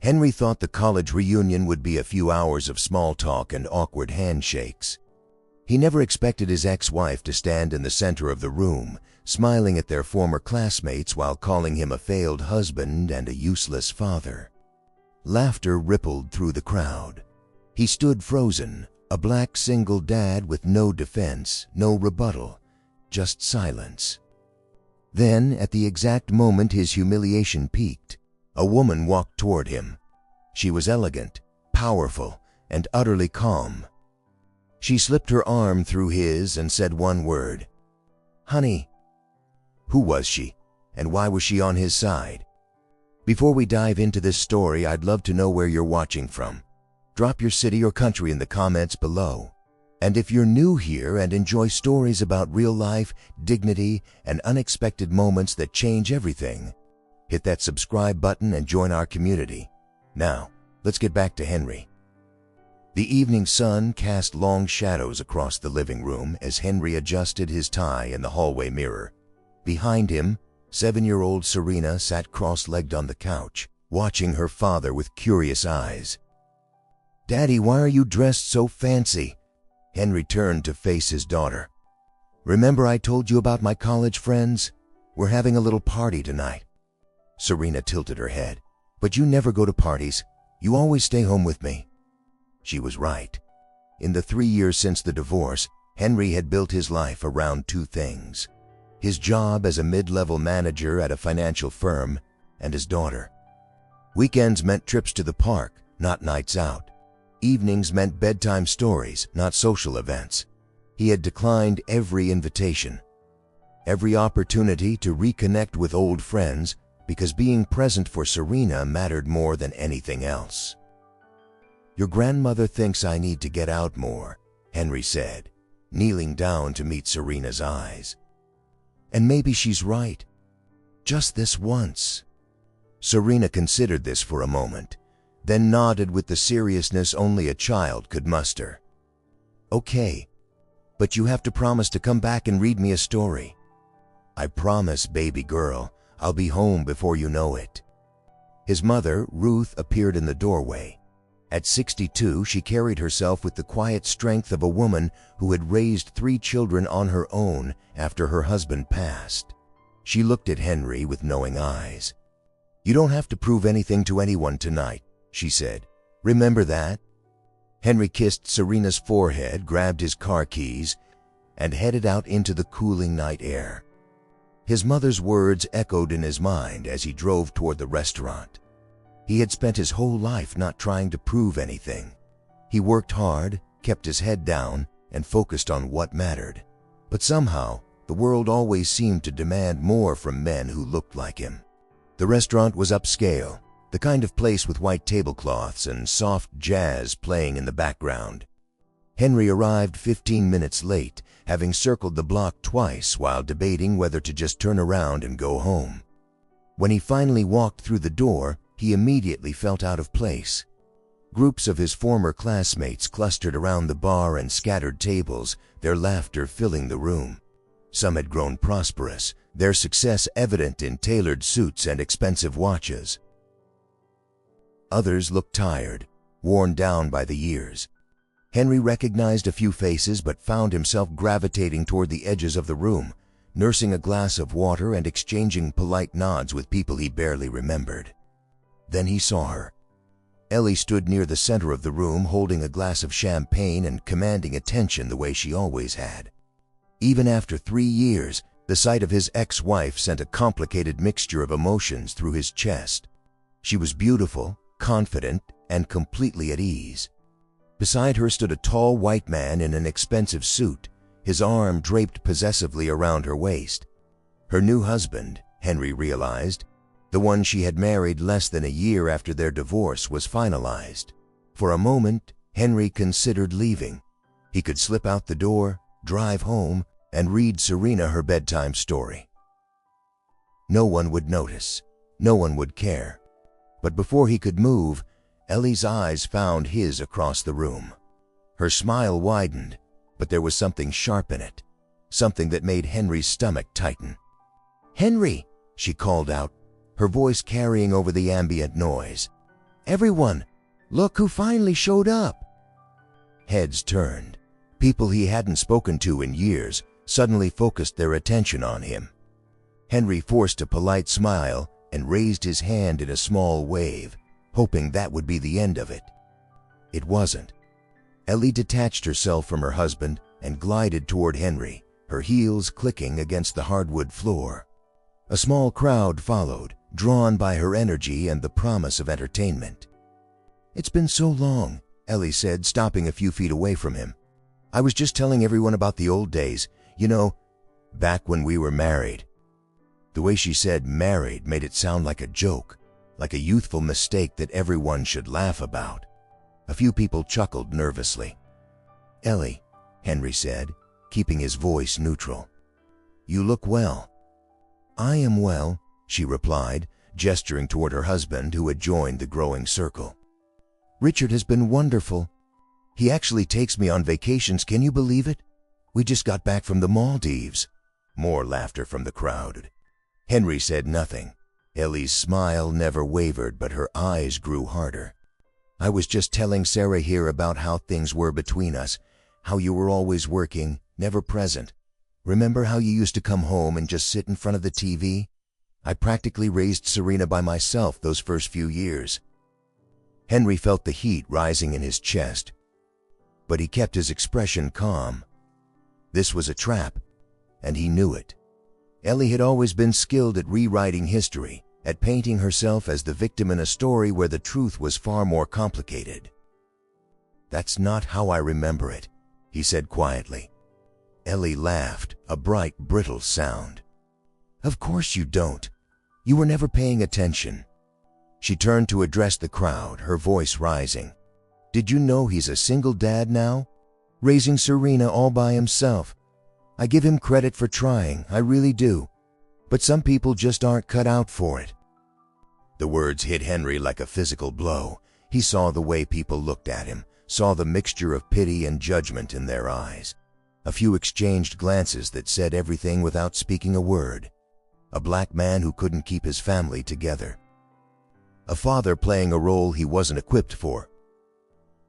Henry thought the college reunion would be a few hours of small talk and awkward handshakes. He never expected his ex-wife to stand in the center of the room, smiling at their former classmates while calling him a failed husband and a useless father. Laughter rippled through the crowd. He stood frozen, a black single dad with no defense, no rebuttal, just silence. Then, at the exact moment his humiliation peaked, a woman walked toward him. She was elegant, powerful, and utterly calm. She slipped her arm through his and said one word, "Honey." Who was she, and why was she on his side? Before we dive into this story, I'd love to know where you're watching from. Drop your city or country in the comments below. And if you're new here and enjoy stories about real life, dignity, and unexpected moments that change everything, hit that subscribe button and join our community. Now, let's get back to Henry. The evening sun cast long shadows across the living room as Henry adjusted his tie in the hallway mirror. Behind him, 7-year-old Serena sat cross-legged on the couch, watching her father with curious eyes. "Daddy, why are you dressed so fancy?" Henry turned to face his daughter. "Remember I told you about my college friends? We're having a little party tonight." Serena tilted her head. "But you never go to parties. You always stay home with me." She was right. In the 3 years since the divorce, Henry had built his life around two things: his job as a mid-level manager at a financial firm, and his daughter. Weekends meant trips to the park, not nights out. Evenings meant bedtime stories, not social events. He had declined every invitation, every opportunity to reconnect with old friends, because being present for Serena mattered more than anything else. "Your grandmother thinks I need to get out more," Henry said, kneeling down to meet Serena's eyes. "And maybe she's right. Just this once." Serena considered this for a moment, then nodded with the seriousness only a child could muster. "Okay, but you have to promise to come back and read me a story." "I promise, baby girl. I'll be home before you know it." His mother, Ruth, appeared in the doorway. At 62, she carried herself with the quiet strength of a woman who had raised 3 children on her own after her husband passed. She looked at Henry with knowing eyes. "You don't have to prove anything to anyone tonight," she said. "Remember that?" Henry kissed Serena's forehead, grabbed his car keys, and headed out into the cooling night air. His mother's words echoed in his mind as he drove toward the restaurant. He had spent his whole life not trying to prove anything. He worked hard, kept his head down, and focused on what mattered. But somehow, the world always seemed to demand more from men who looked like him. The restaurant was upscale, the kind of place with white tablecloths and soft jazz playing in the background. Henry arrived 15 minutes late, having circled the block twice while debating whether to just turn around and go home. When he finally walked through the door, he immediately felt out of place. Groups of his former classmates clustered around the bar and scattered tables, their laughter filling the room. Some had grown prosperous, their success evident in tailored suits and expensive watches. Others looked tired, worn down by the years. Henry recognized a few faces but found himself gravitating toward the edges of the room, nursing a glass of water and exchanging polite nods with people he barely remembered. Then he saw her. Ellie stood near the center of the room holding a glass of champagne and commanding attention the way she always had. Even after 3 years, the sight of his ex-wife sent a complicated mixture of emotions through his chest. She was beautiful, confident, and completely at ease. Beside her stood a tall white man in an expensive suit, his arm draped possessively around her waist. Her new husband, Henry realized, the one she had married less than a year after their divorce was finalized. For a moment, Henry considered leaving. He could slip out the door, drive home, and read Serena her bedtime story. No one would notice. No one would care. But before he could move, Ellie's eyes found his across the room. Her smile widened, but there was something sharp in it, something that made Henry's stomach tighten. "Henry!" she called out, her voice carrying over the ambient noise. Everyone, look who finally showed up. Heads turned. People he hadn't spoken to in years suddenly focused their attention on him. Henry forced a polite smile and raised his hand in a small wave, hoping that would be the end of it. It wasn't. Ellie detached herself from her husband and glided toward Henry, her heels clicking against the hardwood floor. A small crowd followed, drawn by her energy and the promise of entertainment. "It's been so long," Ellie said, stopping a few feet away from him. "I was just telling everyone about the old days, back when we were married." The way she said married made it sound like a joke, like a youthful mistake that everyone should laugh about. A few people chuckled nervously. "Ellie," Henry said, keeping his voice neutral, "you look well." "I am well," she replied, gesturing toward her husband who had joined the growing circle. "Richard has been wonderful. He actually takes me on vacations, can you believe it? We just got back from the Maldives." More laughter from the crowd. Henry said nothing. Ellie's smile never wavered, but her eyes grew harder. "I was just telling Sarah here about how things were between us, how you were always working, never present. Remember how you used to come home and just sit in front of the TV? I practically raised Serena by myself those first few years." Henry felt the heat rising in his chest, but he kept his expression calm. This was a trap, and he knew it. Ellie had always been skilled at rewriting history, at painting herself as the victim in a story where the truth was far more complicated. "That's not how I remember it," he said quietly. Ellie laughed, a bright, brittle sound. "Of course you don't. You were never paying attention." She turned to address the crowd, her voice rising. "Did you know he's a single dad now? Raising Serena all by himself. I give him credit for trying, I really do. But some people just aren't cut out for it." The words hit Henry like a physical blow. He saw the way people looked at him, saw the mixture of pity and judgment in their eyes. A few exchanged glances that said everything without speaking a word. A black man who couldn't keep his family together. A father playing a role he wasn't equipped for.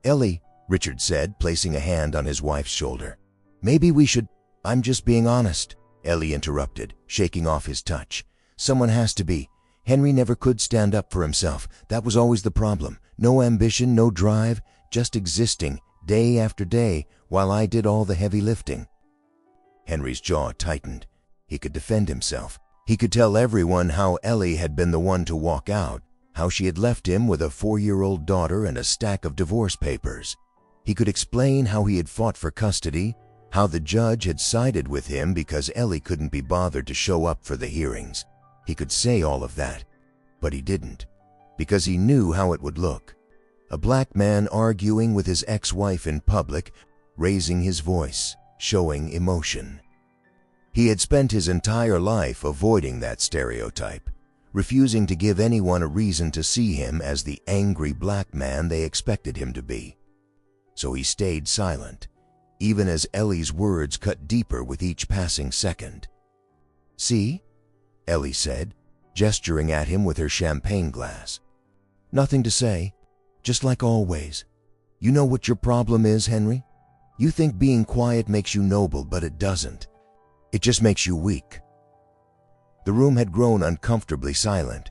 "Ellie," Richard said, placing a hand on his wife's shoulder. "Maybe we should—" "I'm just being honest," Ellie interrupted, shaking off his touch. "Someone has to be. Henry never could stand up for himself. That was always the problem. No ambition, no drive, just existing, day after day, while I did all the heavy lifting." Henry's jaw tightened. He could defend himself. He could tell everyone how Ellie had been the one to walk out, how she had left him with a 4-year-old daughter and a stack of divorce papers. He could explain how he had fought for custody, how the judge had sided with him because Ellie couldn't be bothered to show up for the hearings. He could say all of that, but he didn't, because he knew how it would look. A black man arguing with his ex-wife in public, raising his voice, showing emotion. He had spent his entire life avoiding that stereotype, refusing to give anyone a reason to see him as the angry black man they expected him to be. So he stayed silent, even as Ellie's words cut deeper with each passing second. "See?" Ellie said, gesturing at him with her champagne glass. "Nothing to say, just like always. You know what your problem is, Henry? You think being quiet makes you noble, but it doesn't. It just makes you weak." The room had grown uncomfortably silent.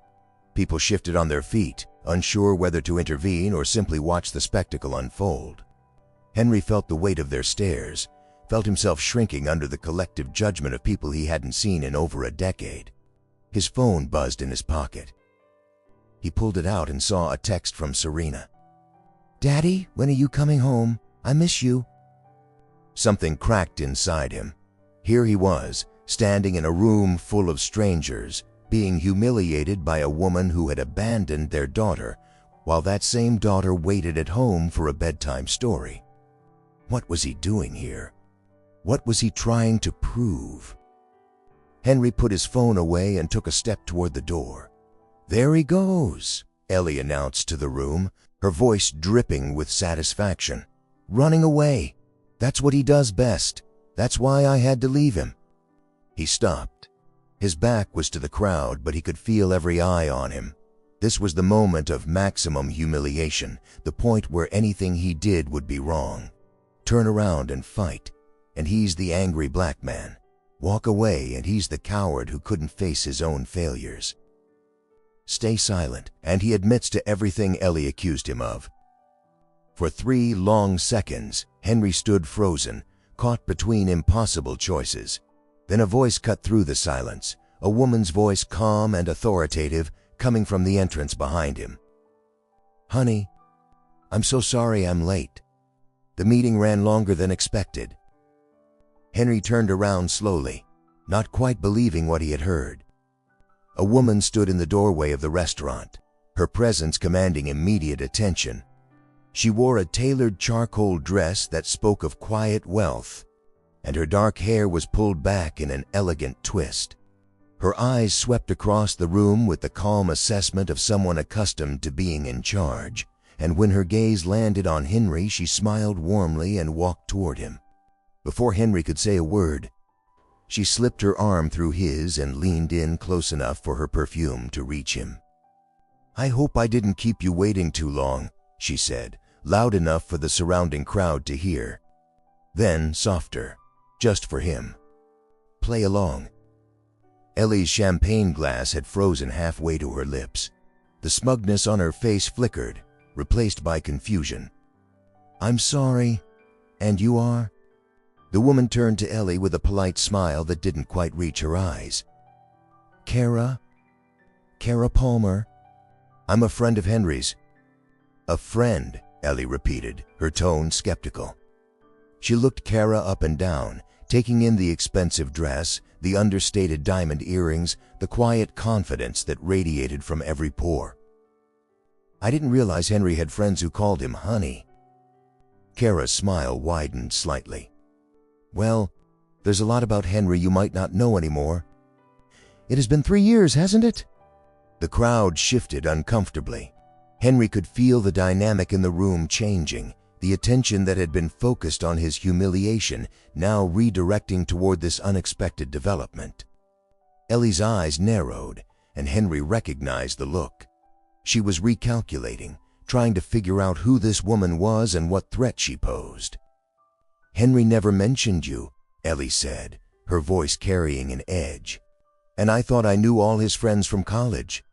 People shifted on their feet, unsure whether to intervene or simply watch the spectacle unfold. Henry felt the weight of their stares, felt himself shrinking under the collective judgment of people he hadn't seen in over a decade. His phone buzzed in his pocket. He pulled it out and saw a text from Serena. "Daddy, when are you coming home? I miss you." Something cracked inside him. Here he was, standing in a room full of strangers, being humiliated by a woman who had abandoned their daughter, while that same daughter waited at home for a bedtime story. What was he doing here? What was he trying to prove? Henry put his phone away and took a step toward the door. "There he goes," Ellie announced to the room, her voice dripping with satisfaction. "Running away. That's what he does best. That's why I had to leave him." He stopped. His back was to the crowd, but he could feel every eye on him. This was the moment of maximum humiliation, the point where anything he did would be wrong. Turn around and fight, and he's the angry black man. Walk away, and he's the coward who couldn't face his own failures. Stay silent, and he admits to everything Ellie accused him of. For 3 long seconds, Henry stood frozen, caught between impossible choices. Then a voice cut through the silence, a woman's voice, calm and authoritative, coming from the entrance behind him. "Honey, I'm so sorry I'm late. The meeting ran longer than expected." Henry turned around slowly, not quite believing what he had heard. A woman stood in the doorway of the restaurant, her presence commanding immediate attention. She wore a tailored charcoal dress that spoke of quiet wealth, and her dark hair was pulled back in an elegant twist. Her eyes swept across the room with the calm assessment of someone accustomed to being in charge, and when her gaze landed on Henry, she smiled warmly and walked toward him. Before Henry could say a word, she slipped her arm through his and leaned in close enough for her perfume to reach him. "I hope I didn't keep you waiting too long," she said, loud enough for the surrounding crowd to hear. Then, softer, just for him. "Play along." Ellie's champagne glass had frozen halfway to her lips. The smugness on her face flickered, replaced by confusion. "I'm sorry. And you are?" The woman turned to Ellie with a polite smile that didn't quite reach her eyes. Kara Palmer. I'm a friend of Henry's." "A friend," Ellie repeated, her tone skeptical. She looked Kara up and down, taking in the expensive dress, the understated diamond earrings, the quiet confidence that radiated from every pore. "I didn't realize Henry had friends who called him honey." Kara's smile widened slightly. "Well, there's a lot about Henry you might not know anymore." "It has been 3 years, hasn't it?" The crowd shifted uncomfortably. Henry could feel the dynamic in the room changing, the attention that had been focused on his humiliation now redirecting toward this unexpected development. Ellie's eyes narrowed, and Henry recognized the look. She was recalculating, trying to figure out who this woman was and what threat she posed. "Henry never mentioned you," Ellie said, her voice carrying an edge. "And I thought I knew all his friends from college."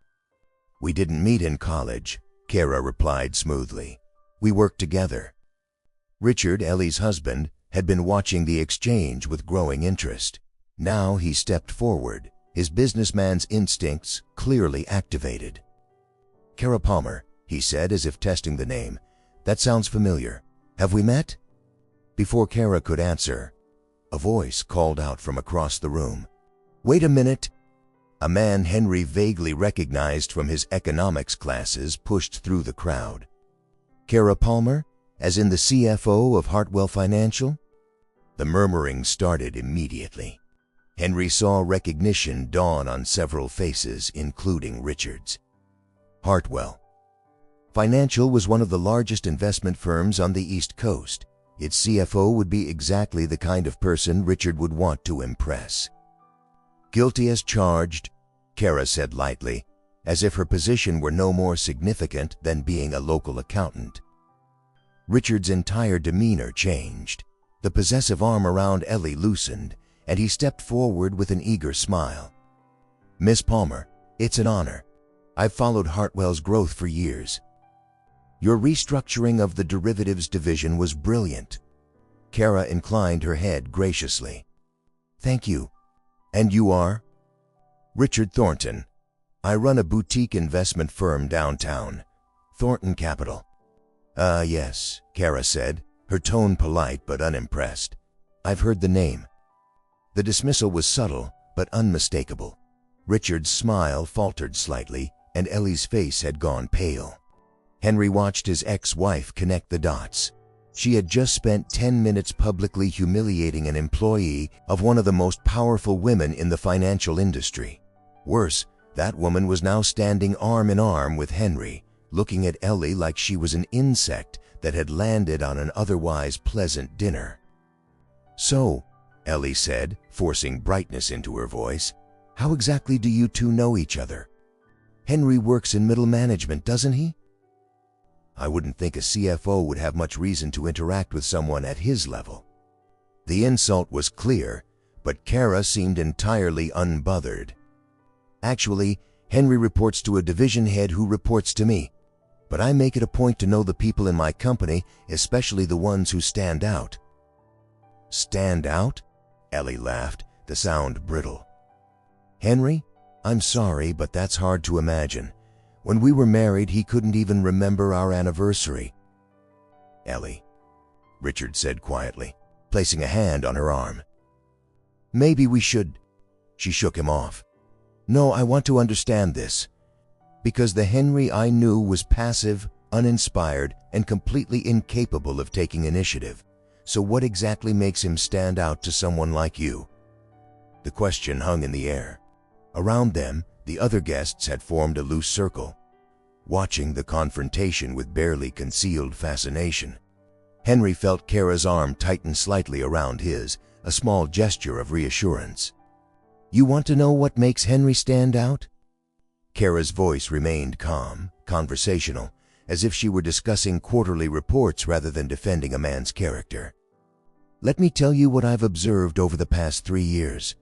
"We didn't meet in college," Kara replied smoothly. "We worked together." Richard, Ellie's husband, had been watching the exchange with growing interest. Now he stepped forward, his businessman's instincts clearly activated. "Kara Palmer," he said as if testing the name. "That sounds familiar. Have we met?" Before Kara could answer, a voice called out from across the room. "Wait a minute." A man Henry vaguely recognized from his economics classes pushed through the crowd. "Kara Palmer, as in the CFO of Hartwell Financial?" The murmuring started immediately. Henry saw recognition dawn on several faces, including Richard's. Hartwell Financial was one of the largest investment firms on the East Coast. Its CFO would be exactly the kind of person Richard would want to impress. "Guilty as charged," Kara said lightly, as if her position were no more significant than being a local accountant. Richard's entire demeanor changed. The possessive arm around Ellie loosened, and he stepped forward with an eager smile. "Miss Palmer, it's an honor. I've followed Hartwell's growth for years. Your restructuring of the derivatives division was brilliant." Kara inclined her head graciously. "Thank you. And you are?" "Richard Thornton. I run a boutique investment firm downtown, Thornton Capital." Yes," Kara said, her tone polite but unimpressed. "I've heard the name." The dismissal was subtle but unmistakable. Richard's smile faltered slightly, and Ellie's face had gone pale. Henry watched his ex-wife connect the dots. She had just spent 10 minutes publicly humiliating an employee of one of the most powerful women in the financial industry. Worse, that woman was now standing arm in arm with Henry, looking at Ellie like she was an insect that had landed on an otherwise pleasant dinner. "So," Ellie said, forcing brightness into her voice, "how exactly do you two know each other?" Henry works in middle management, doesn't he? I wouldn't think a CFO would have much reason to interact with someone at his level. The insult was clear, but Kara seemed entirely unbothered. Actually, Henry reports to a division head who reports to me, but I make it a point to know the people in my company, especially the ones who stand out. Stand out? Ellie laughed, the sound brittle. Henry, I'm sorry, but that's hard to imagine. When we were married, he couldn't even remember our anniversary. Ellie, Richard said quietly, placing a hand on her arm. Maybe we should. She shook him off. No, I want to understand this. Because the Henry I knew was passive, uninspired, and completely incapable of taking initiative. So what exactly makes him stand out to someone like you? The question hung in the air. Around them, the other guests had formed a loose circle, watching the confrontation with barely concealed fascination. Henry felt Kara's arm tighten slightly around his, a small gesture of reassurance. You want to know what makes Henry stand out? Kara's voice remained calm, conversational, as if she were discussing quarterly reports rather than defending a man's character. Let me tell you what I've observed over the past 3 years.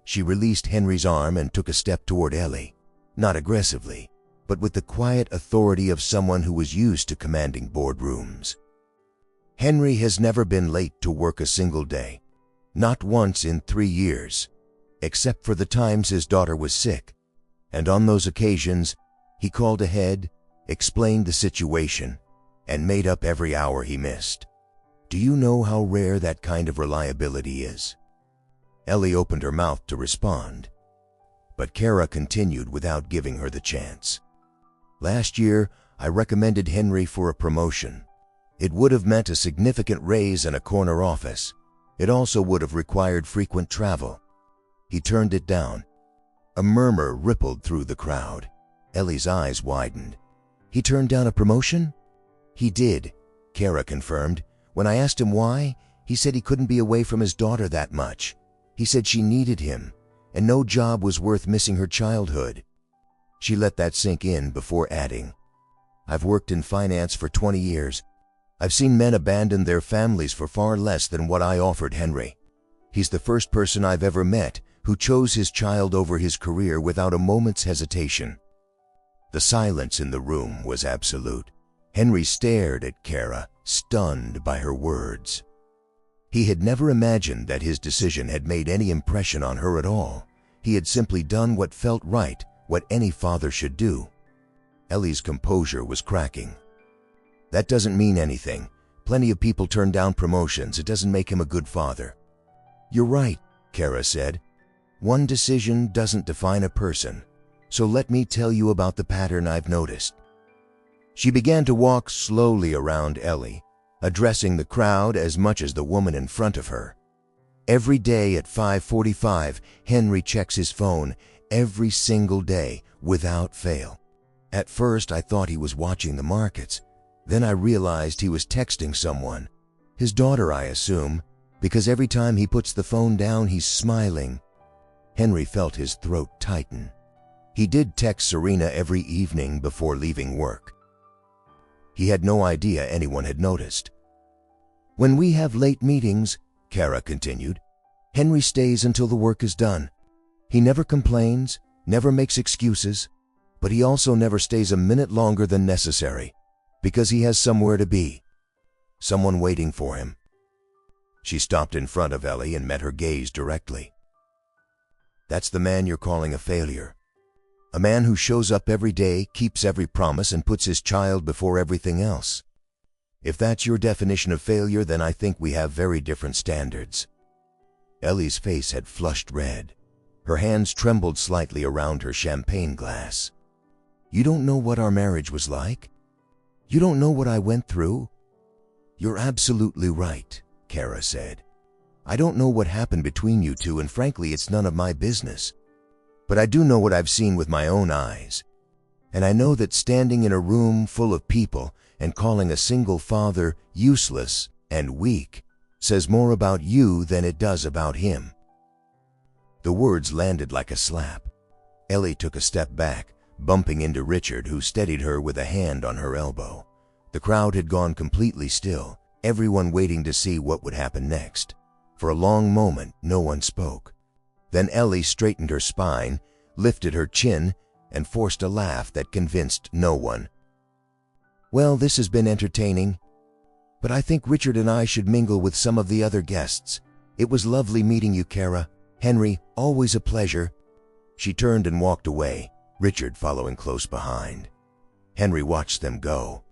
She released Henry's arm and took a step toward Ellie, not aggressively, but with the quiet authority of someone who was used to commanding boardrooms. Henry has never been late to work a single day, not once in 3 years, except for the times his daughter was sick, and on those occasions, he called ahead, explained the situation, and made up every hour he missed. Do you know how rare that kind of reliability is? Ellie opened her mouth to respond, but Kara continued without giving her the chance. Last year, I recommended Henry for a promotion. It would have meant a significant raise and a corner office. It also would have required frequent travel. He turned it down. A murmur rippled through the crowd. Ellie's eyes widened. He turned down a promotion? He did, Kara confirmed. When I asked him why, he said he couldn't be away from his daughter that much. He said she needed him, and no job was worth missing her childhood. She let that sink in before adding, I've worked in finance for 20 years. I've seen men abandon their families for far less than what I offered Henry. He's the first person I've ever met who chose his child over his career without a moment's hesitation. The silence in the room was absolute. Henry stared at Kara, stunned by her words. He had never imagined that his decision had made any impression on her at all. He had simply done what felt right, what any father should do. Ellie's composure was cracking. That doesn't mean anything. Plenty of people turn down promotions. It doesn't make him a good father. You're right, Kara said. One decision doesn't define a person. So let me tell you about the pattern I've noticed. She began to walk slowly around Ellie, addressing the crowd as much as the woman in front of her. Every day at 5:45, Henry checks his phone, every single day, without fail. At first, I thought he was watching the markets. Then I realized he was texting someone. His daughter, I assume, because every time he puts the phone down, he's smiling. Henry felt his throat tighten. He did text Serena every evening before leaving work. He had no idea anyone had noticed. When we have late meetings, Kara continued, Henry stays until the work is done. He never complains, never makes excuses, but he also never stays a minute longer than necessary, because he has somewhere to be, someone waiting for him. She stopped in front of Ellie and met her gaze directly. That's the man you're calling a failure. A man who shows up every day, keeps every promise, and puts his child before everything else. If that's your definition of failure, then I think we have very different standards. Ellie's face had flushed red. Her hands trembled slightly around her champagne glass. You don't know what our marriage was like? You don't know what I went through? You're absolutely right, Kara said. I don't know what happened between you two, and frankly, it's none of my business. But I do know what I've seen with my own eyes. And I know that standing in a room full of people and calling a single father useless and weak says more about you than it does about him. The words landed like a slap. Ellie took a step back, bumping into Richard, who steadied her with a hand on her elbow. The crowd had gone completely still, everyone waiting to see what would happen next. For a long moment, no one spoke. Then Ellie straightened her spine, lifted her chin, and forced a laugh that convinced no one. "Well, this has been entertaining, but I think Richard and I should mingle with some of the other guests. It was lovely meeting you, Kara. Henry, always a pleasure." She turned and walked away, Richard following close behind. Henry watched them go.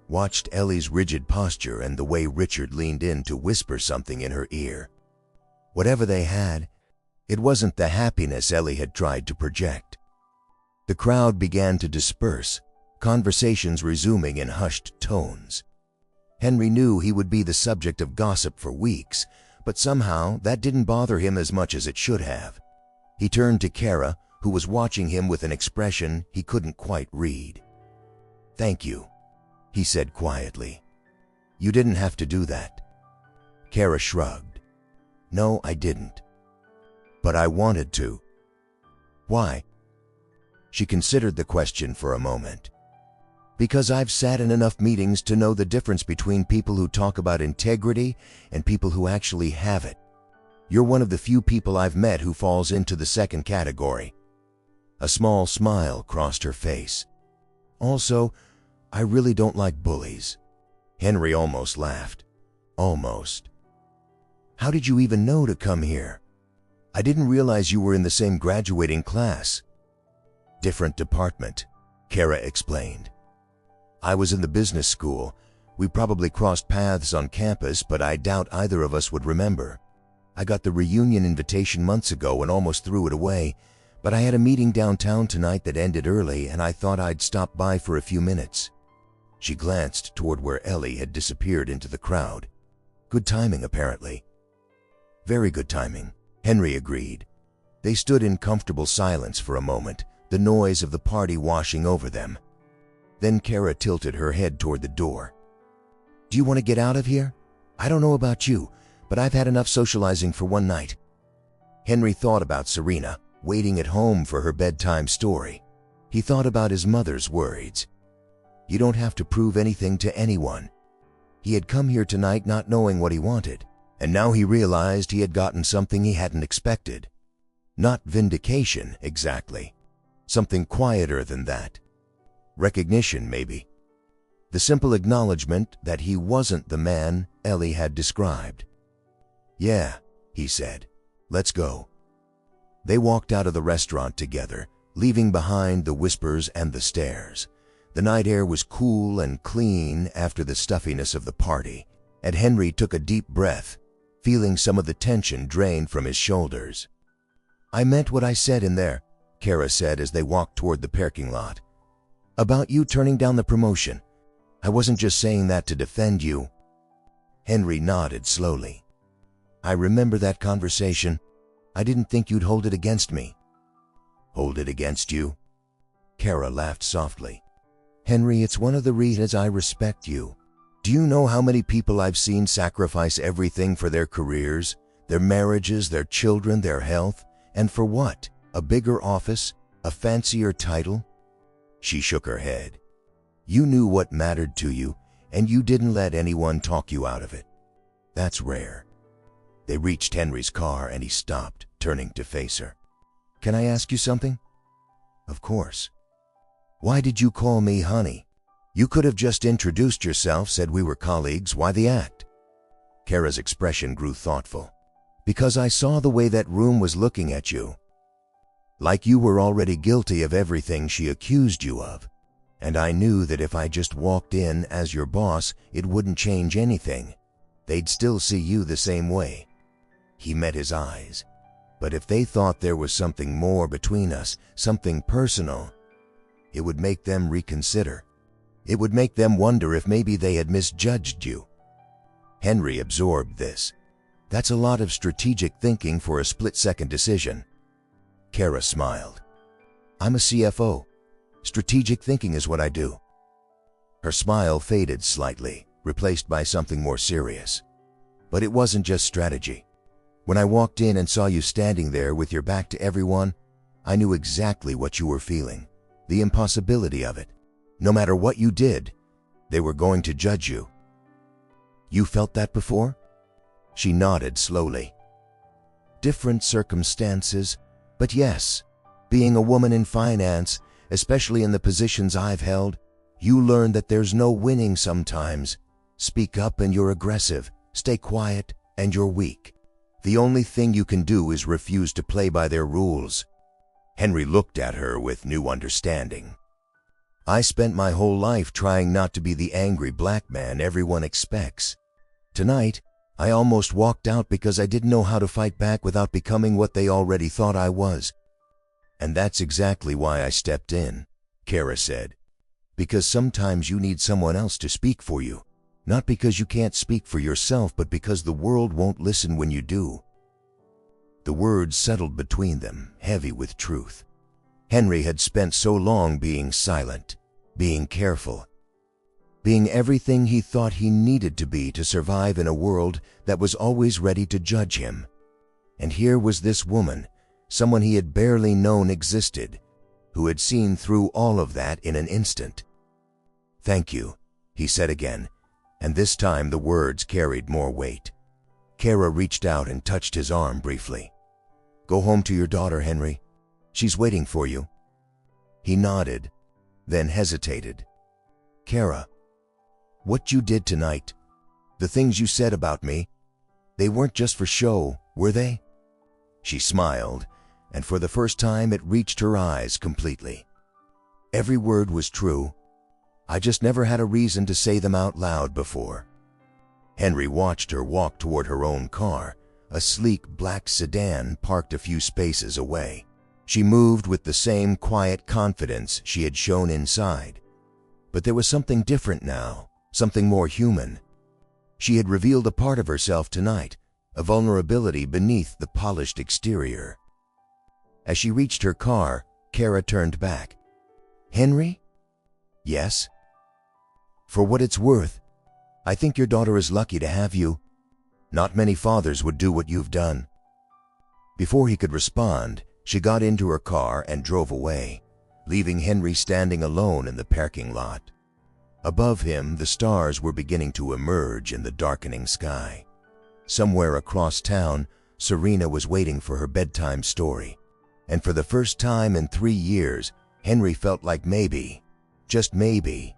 Watched Ellie's rigid posture and the way Richard leaned in to whisper something in her ear. Whatever they had, it wasn't the happiness Ellie had tried to project. The crowd began to disperse, conversations resuming in hushed tones. Henry knew he would be the subject of gossip for weeks, but somehow that didn't bother him as much as it should have. He turned to Kara, who was watching him with an expression he couldn't quite read. "Thank you," he said quietly. "You didn't have to do that." Kara shrugged. "No, I didn't. But I wanted to." "Why?" She considered the question for a moment. "Because I've sat in enough meetings to know the difference between people who talk about integrity and people who actually have it. You're one of the few people I've met who falls into the second category." A small smile crossed her face. "Also, I really don't like bullies." Henry almost laughed. "Almost. How did you even know to come here? I didn't realize you were in the same graduating class." "Different department," Kara explained. "I was in the business school. We probably crossed paths on campus, but I doubt either of us would remember. I got the reunion invitation months ago and almost threw it away, but I had a meeting downtown tonight that ended early and I thought I'd stop by for a few minutes." She glanced toward where Ellie had disappeared into the crowd. Good timing, apparently. "Very good timing," Henry agreed. They stood in comfortable silence for a moment, the noise of the party washing over them. Then Kara tilted her head toward the door. "Do you want to get out of here? I don't know about you, but I've had enough socializing for one night." Henry thought about Serena, waiting at home for her bedtime story. He thought about his mother's words. You don't have to prove anything to anyone. He had come here tonight not knowing what he wanted, and now he realized he had gotten something he hadn't expected. Not vindication, exactly. Something quieter than that. Recognition, maybe. The simple acknowledgement that he wasn't the man Ellie had described. "Yeah," he said. "Let's go." They walked out of the restaurant together, leaving behind the whispers and the stares. The night air was cool and clean after the stuffiness of the party, and Henry took a deep breath, feeling some of the tension drain from his shoulders. "I meant what I said in there," Kara said as they walked toward the parking lot. "About you turning down the promotion. I wasn't just saying that to defend you." Henry nodded slowly. "I remember that conversation. I didn't think you'd hold it against me." "Hold it against you?" Kara laughed softly. "Henry, it's one of the reasons I respect you. Do you know how many people I've seen sacrifice everything for their careers, their marriages, their children, their health? And for what? A bigger office? A fancier title?" She shook her head. "You knew what mattered to you, and you didn't let anyone talk you out of it. That's rare." They reached Henry's car and he stopped, turning to face her. "Can I ask you something?" "Of course." "Why did you call me honey? You could have just introduced yourself, said we were colleagues. Why the act?" Kara's expression grew thoughtful. "Because I saw the way that room was looking at you. Like you were already guilty of everything she accused you of. And I knew that if I just walked in as your boss, it wouldn't change anything. They'd still see you the same way." He met his eyes. "But if they thought there was something more between us, something personal, it would make them reconsider. It would make them wonder if maybe they had misjudged you." Henry absorbed this. That's a lot of strategic thinking for a split-second decision. Kara smiled. "I'm a CFO. Strategic thinking is what I do." Her smile faded slightly, replaced by something more serious. "But it wasn't just strategy. When I walked in and saw you standing there with your back to everyone, I knew exactly what you were feeling. the impossibility of it. No matter what you did, they were going to judge you. You felt that before? She nodded slowly. Different circumstances, but yes, being a woman in finance, especially in the positions I've held, you learn that there's no winning sometimes. Speak up and you're aggressive. Stay quiet and you're weak. The only thing you can do is refuse to play by their rules. Henry looked at her with new understanding. I spent my whole life trying not to be the angry black man everyone expects. Tonight, I almost walked out because I didn't know how to fight back without becoming what they already thought I was. And that's exactly why I stepped in, Kara said. Because sometimes you need someone else to speak for you. Not because you can't speak for yourself, but because the world won't listen when you do. The words settled between them, heavy with truth. Henry had spent so long being silent, being careful, being everything he thought he needed to be to survive in a world that was always ready to judge him. And here was this woman, someone he had barely known existed, who had seen through all of that in an instant. "Thank you," he said again, and this time the words carried more weight. Kara reached out and touched his arm briefly. "Go home to your daughter, Henry. She's waiting for you." He nodded, then hesitated. "Kara, what you did tonight, the things you said about me, they weren't just for show, were they?" She smiled, and for the first time it reached her eyes completely. "Every word was true. I just never had a reason to say them out loud before." Henry watched her walk toward her own car, a sleek black sedan parked a few spaces away. She moved with the same quiet confidence she had shown inside. But there was something different now, something more human. She had revealed a part of herself tonight, a vulnerability beneath the polished exterior. As she reached her car, Kara turned back. "Henry?" "Yes?" "For what it's worth, I think your daughter is lucky to have you. Not many fathers would do what you've done." Before he could respond, she got into her car and drove away, leaving Henry standing alone in the parking lot. Above him, the stars were beginning to emerge in the darkening sky. Somewhere across town, Serena was waiting for her bedtime story. And for the first time in 3 years, Henry felt like maybe, just maybe,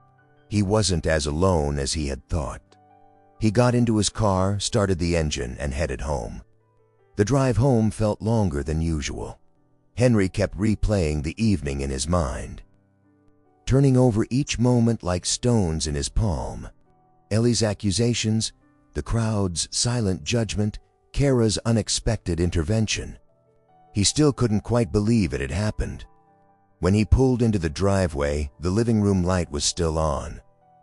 he wasn't as alone as he had thought. He got into his car, started the engine, and headed home. The drive home felt longer than usual. Henry kept replaying the evening in his mind, turning over each moment like stones in his palm. Ellie's accusations, the crowd's silent judgment, Kara's unexpected intervention. He still couldn't quite believe it had happened. When he pulled into the driveway, the living room light was still on.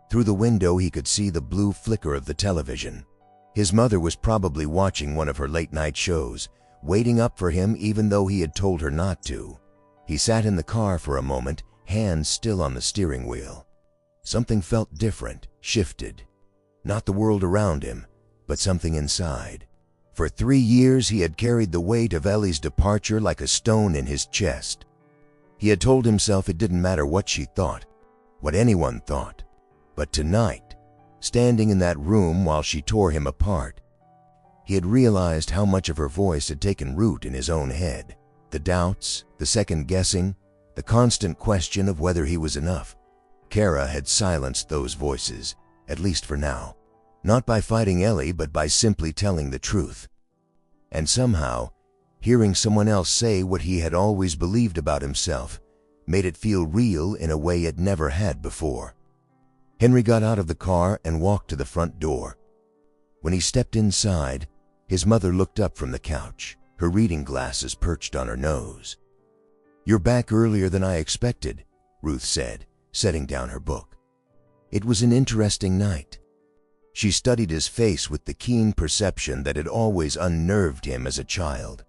Through the window he could see the blue flicker of the television. His mother was probably watching one of her late-night shows, waiting up for him even though he had told her not to. He sat in the car for a moment, hands still on the steering wheel. Something felt different, shifted. Not the world around him, but something inside. For 3 years he had carried the weight of Ellie's departure like a stone in his chest. He had told himself it didn't matter what she thought, what anyone thought. But tonight, standing in that room while she tore him apart, he had realized how much of her voice had taken root in his own head. The doubts, the second-guessing, the constant question of whether he was enough. Kara had silenced those voices, at least for now. Not by fighting Ellie, but by simply telling the truth. And somehow, hearing someone else say what he had always believed about himself made it feel real in a way it never had before. Henry got out of the car and walked to the front door. When he stepped inside, his mother looked up from the couch, her reading glasses perched on her nose. "You're back earlier than I expected," Ruth said, setting down her book. It was an interesting night. She studied his face with the keen perception that had always unnerved him as a child.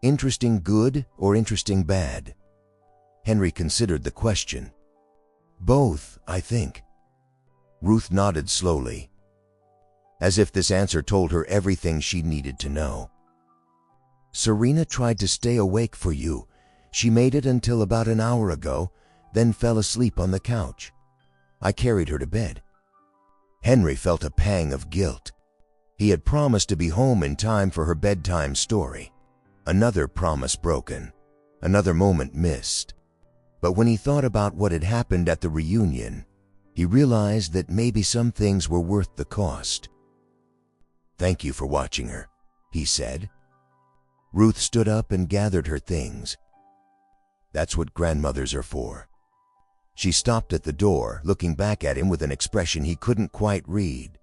Interesting good or interesting bad? Henry considered the question. "Both, I think." Ruth nodded slowly, as if this answer told her everything she needed to know. "Serena tried to stay awake for you. She made it until about an hour ago, then fell asleep on the couch. I carried her to bed. Henry felt a pang of guilt. He had promised to be home in time for her bedtime story. Another promise broken, another moment missed. But when he thought about what had happened at the reunion, he realized that maybe some things were worth the cost. "Thank you for watching her," he said. Ruth stood up and gathered her things. "That's what grandmothers are for." She stopped at the door, looking back at him with an expression he couldn't quite read.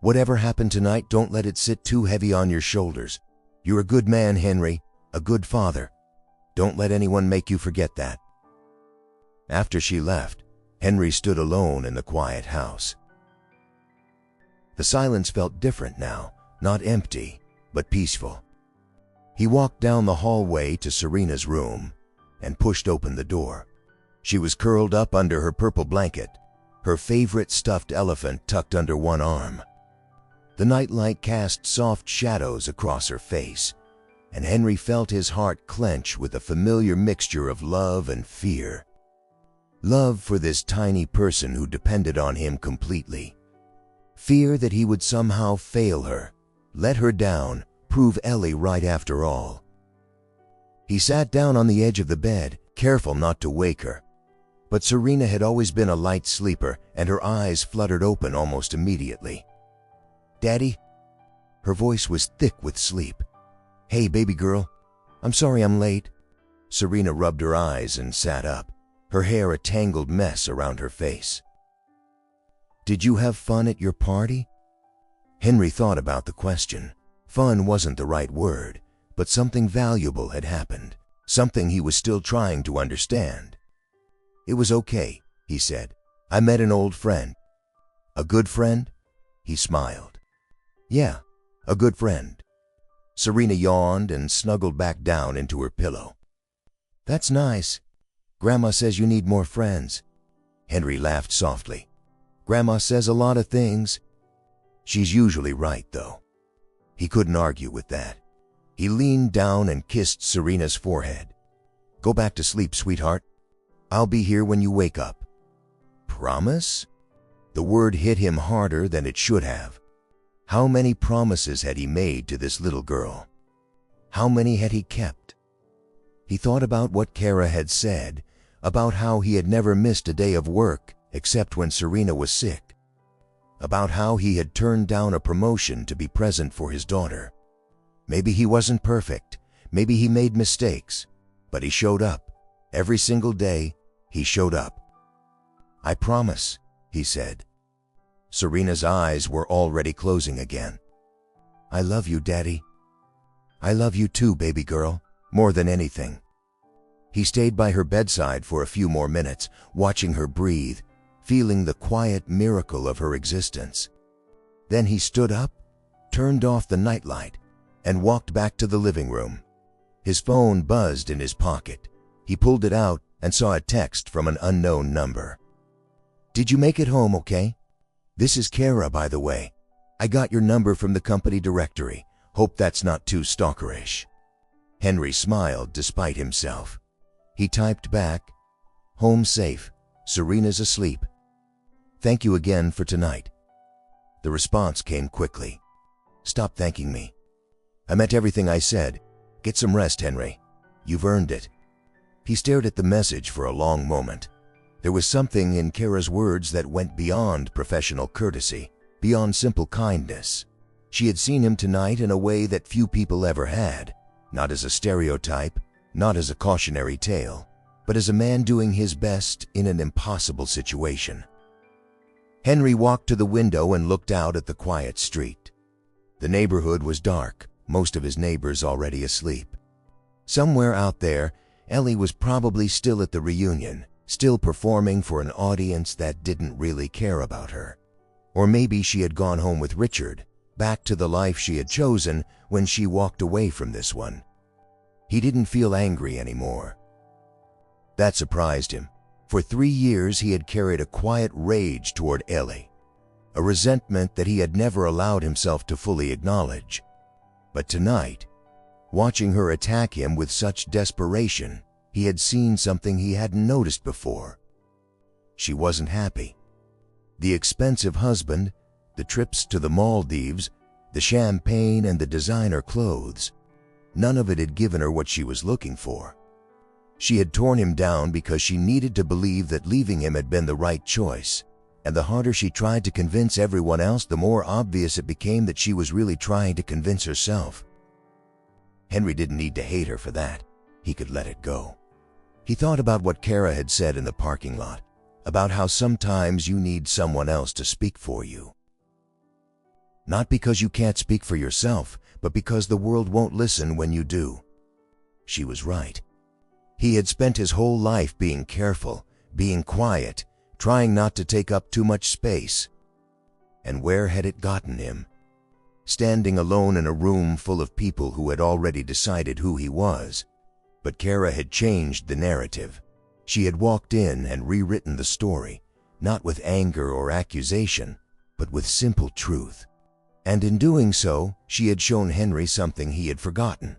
"Whatever happened tonight, don't let it sit too heavy on your shoulders. You're a good man, Henry, a good father. Don't let anyone make you forget that." After she left, Henry stood alone in the quiet house. The silence felt different now, not empty, but peaceful. He walked down the hallway to Serena's room and pushed open the door. She was curled up under her purple blanket, her favorite stuffed elephant tucked under one arm. The nightlight cast soft shadows across her face, and Henry felt his heart clench with a familiar mixture of love and fear. Love for this tiny person who depended on him completely. Fear that he would somehow fail her, let her down, prove Ellie right after all. He sat down on the edge of the bed, careful not to wake her. But Serena had always been a light sleeper, and her eyes fluttered open almost immediately. "Daddy?" Her voice was thick with sleep. "Hey, baby girl. I'm sorry I'm late." Serena rubbed her eyes and sat up, her hair a tangled mess around her face. "Did you have fun at your party?" Henry thought about the question. Fun wasn't the right word, but something valuable had happened, something he was still trying to understand. "It was okay," he said. "I met an old friend." "A good friend?" He smiled. "Yeah, a good friend." Serena yawned and snuggled back down into her pillow. "That's nice. Grandma says you need more friends." Henry laughed softly. "Grandma says a lot of things. She's usually right, though." He couldn't argue with that. He leaned down and kissed Serena's forehead. "Go back to sleep, sweetheart. I'll be here when you wake up." Promise? The word hit him harder than it should have. How many promises had he made to this little girl? How many had he kept? He thought about what Kara had said, about how he had never missed a day of work except when Serena was sick, about how he had turned down a promotion to be present for his daughter. Maybe he wasn't perfect, maybe he made mistakes, but he showed up. Every single day, he showed up. "I promise," he said. Serena's eyes were already closing again. "I love you, Daddy." "I love you too, baby girl, more than anything." He stayed by her bedside for a few more minutes, watching her breathe, feeling the quiet miracle of her existence. Then he stood up, turned off the nightlight, and walked back to the living room. His phone buzzed in his pocket. He pulled it out and saw a text from an unknown number. "Did you make it home okay? This is Kara, by the way. I got your number from the company directory. Hope that's not too stalkerish." Henry smiled despite himself. He typed back, "Home safe. Serena's asleep. Thank you again for tonight." The response came quickly. "Stop thanking me. I meant everything I said. Get some rest, Henry. You've earned it." He stared at the message for a long moment. There was something in Kara's words that went beyond professional courtesy, beyond simple kindness. She had seen him tonight in a way that few people ever had, not as a stereotype, not as a cautionary tale, but as a man doing his best in an impossible situation. Henry walked to the window and looked out at the quiet street. The neighborhood was dark, most of his neighbors already asleep. Somewhere out there, Ellie was probably still at the reunion, still performing for an audience that didn't really care about her. Or maybe she had gone home with Richard, back to the life she had chosen when she walked away from this one. He didn't feel angry anymore. That surprised him. For 3 years he had carried a quiet rage toward Ellie, a resentment that he had never allowed himself to fully acknowledge. But tonight, watching her attack him with such desperation, he had seen something he hadn't noticed before. She wasn't happy. The expensive husband, the trips to the Maldives, the champagne and the designer clothes, none of it had given her what she was looking for. She had torn him down because she needed to believe that leaving him had been the right choice, and the harder she tried to convince everyone else, the more obvious it became that she was really trying to convince herself. Henry didn't need to hate her for that. He could let it go. He thought about what Kara had said in the parking lot, about how sometimes you need someone else to speak for you. Not because you can't speak for yourself, but because the world won't listen when you do. She was right. He had spent his whole life being careful, being quiet, trying not to take up too much space. And where had it gotten him? Standing alone in a room full of people who had already decided who he was. But Kara had changed the narrative. She had walked in and rewritten the story, not with anger or accusation, but with simple truth. And in doing so, she had shown Henry something he had forgotten.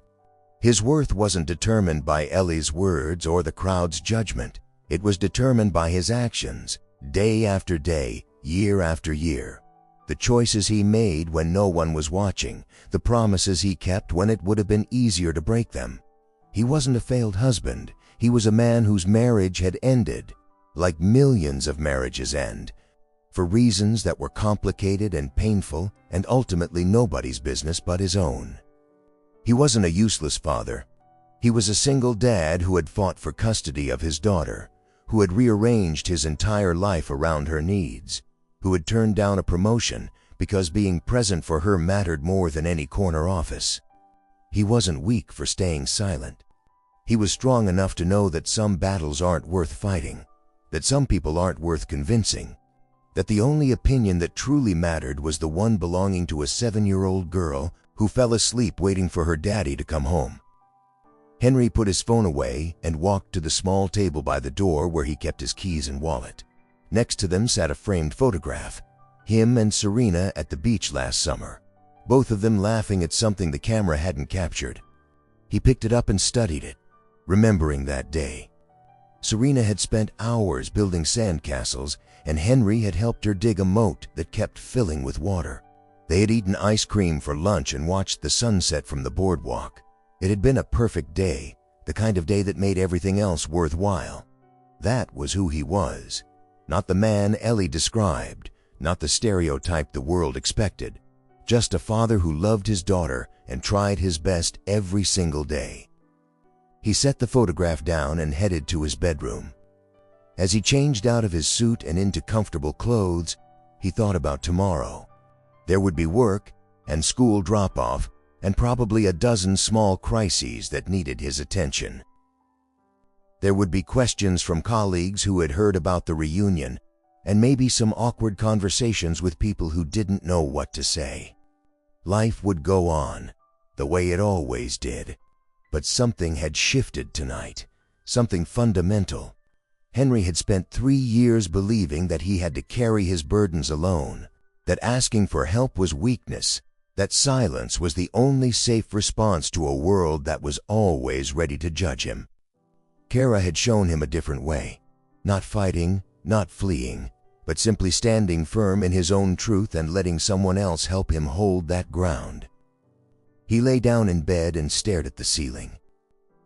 His worth wasn't determined by Ellie's words or the crowd's judgment. It was determined by his actions, day after day, year after year. The choices he made when no one was watching, the promises he kept when it would have been easier to break them. He wasn't a failed husband. He was a man whose marriage had ended, like millions of marriages end, for reasons that were complicated and painful and ultimately nobody's business but his own. He wasn't a useless father. He was a single dad who had fought for custody of his daughter, who had rearranged his entire life around her needs, who had turned down a promotion because being present for her mattered more than any corner office. He wasn't weak for staying silent. He was strong enough to know that some battles aren't worth fighting, that some people aren't worth convincing, that the only opinion that truly mattered was the one belonging to a 7-year-old girl who fell asleep waiting for her daddy to come home. Henry put his phone away and walked to the small table by the door where he kept his keys and wallet. Next to them sat a framed photograph, him and Serena at the beach last summer, both of them laughing at something the camera hadn't captured. He picked it up and studied it, remembering that day. Serena had spent hours building sandcastles, and Henry had helped her dig a moat that kept filling with water. They had eaten ice cream for lunch and watched the sunset from the boardwalk. It had been a perfect day, the kind of day that made everything else worthwhile. That was who he was. Not the man Ellie described, not the stereotype the world expected. Just a father who loved his daughter and tried his best every single day. He set the photograph down and headed to his bedroom. As he changed out of his suit and into comfortable clothes, he thought about tomorrow. There would be work and school drop-off and probably a dozen small crises that needed his attention. There would be questions from colleagues who had heard about the reunion, and maybe some awkward conversations with people who didn't know what to say. Life would go on, the way it always did. But something had shifted tonight, something fundamental. Henry had spent 3 years believing that he had to carry his burdens alone, that asking for help was weakness, that silence was the only safe response to a world that was always ready to judge him. Kara had shown him a different way, not fighting, not fleeing, but simply standing firm in his own truth and letting someone else help him hold that ground. He lay down in bed and stared at the ceiling.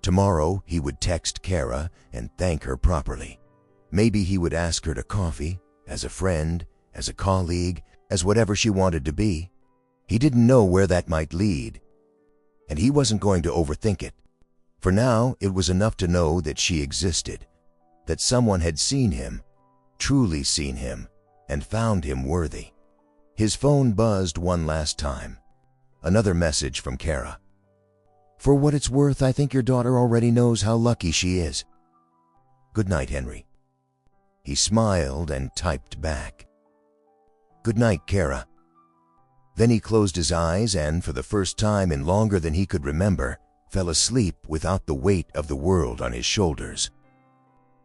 Tomorrow he would text Kara and thank her properly. Maybe he would ask her to coffee, as a friend, as a colleague, as whatever she wanted to be. He didn't know where that might lead, and he wasn't going to overthink it. For now, it was enough to know that she existed, that someone had seen him, truly seen him, and found him worthy. His phone buzzed one last time. Another message from Kara. For what it's worth, I think your daughter already knows how lucky she is. Good night, Henry. He smiled and typed back. Good night, Kara. Then he closed his eyes and, for the first time in longer than he could remember, fell asleep without the weight of the world on his shoulders.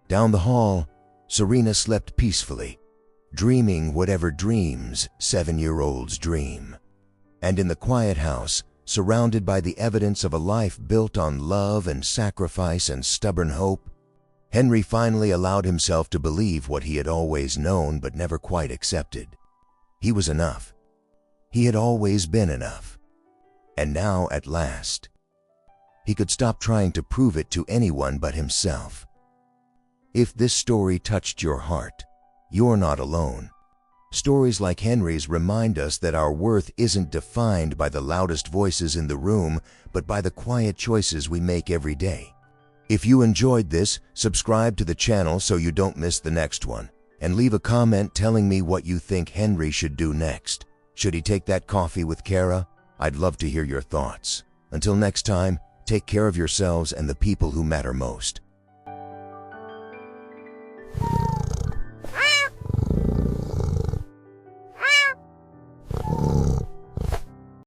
Down the hall, Serena slept peacefully, dreaming whatever dreams 7-year-olds dream. And in the quiet house, surrounded by the evidence of a life built on love and sacrifice and stubborn hope, Henry finally allowed himself to believe what he had always known but never quite accepted. He was enough. He had always been enough. And now, at last, he could stop trying to prove it to anyone but himself. If this story touched your heart, you're not alone. Stories like Henry's remind us that our worth isn't defined by the loudest voices in the room, but by the quiet choices we make every day. If you enjoyed this, subscribe to the channel so you don't miss the next one, and leave a comment telling me what you think Henry should do next. Should he take that coffee with Kara? I'd love to hear your thoughts. Until next time, take care of yourselves and the people who matter most.